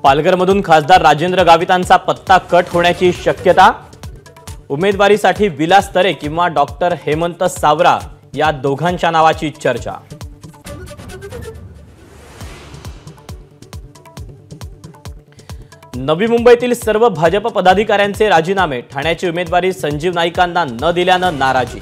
पालघरमधून खासदार राजेंद्र गावितांचा पत्ता कट होण्याची शक्यता। उमेदवारीसाठी विलास तरे किंवा डॉक्टर हेमंत सावरा या दोघांच्या नावाची चर्चा। नवी मुंबईतील सर्व भाजप पदाधिकाऱ्यांचे राजीनामे, ठाण्याची उमेदवारी संजीव नाईकांना न दिल्यानं नाराजी।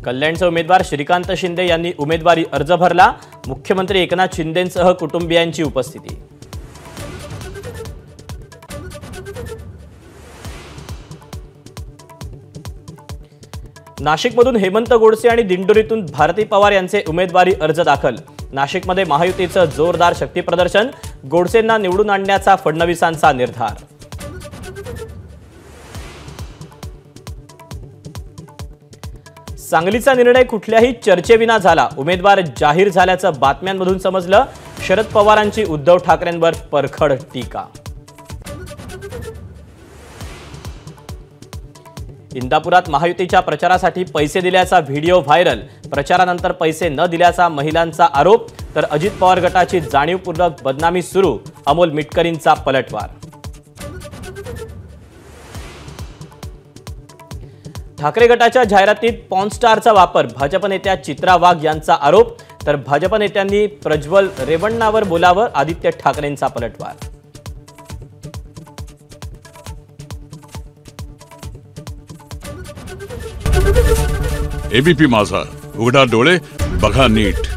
कल्याणचे उमेदवार श्रीकांत शिंदे यांनी उमेदवारी अर्ज भरला। मुख्यमंत्री एकनाथ शिंदेंसह कुटुंबियांची उपस्थिती। नाशिकमधून हेमंत गोडसे आणि दिंडोरीतून भारती पवार यांचे उमेदवारी अर्ज दाखल। नाशिकमध्ये महायुतीचं जोरदार शक्तीप्रदर्शन, गोडसेंना निवडून आणण्याचा फडणवीसांचा निर्धार। सांगलीचा निर्णय कुठल्याही चर्चेविना झाला, उमेदवार जाहीर झाल्याचं बातम्यांमधून समजलं। शरद पवारांची उद्धव ठाकरेंवर परखड टीका। इंदापुरात महायुतीच्या प्रचारासाठी पैसे दिल्याचा व्हिडिओ व्हायरल, प्रचारानंतर पैसे न दिल्याचा महिलांचा आरोप, तर अजित पवार गटाची जाणीवपूर्वक बदनामी सुरू, अमोल मिटकरींचा पलटवार। ठाकरे गटाच्या जाहिरातीत पॉर्न स्टारचा वापर, भाजप नेत्या चित्रा वाघ यांचा आरोप, तर भाजप नेत्यांनी प्रज्वल रेवण्णावर बोलावं, आदित्य ठाकरेंचा पलटवार। एबीपी माझा, उघडा डोळे बघा नीट।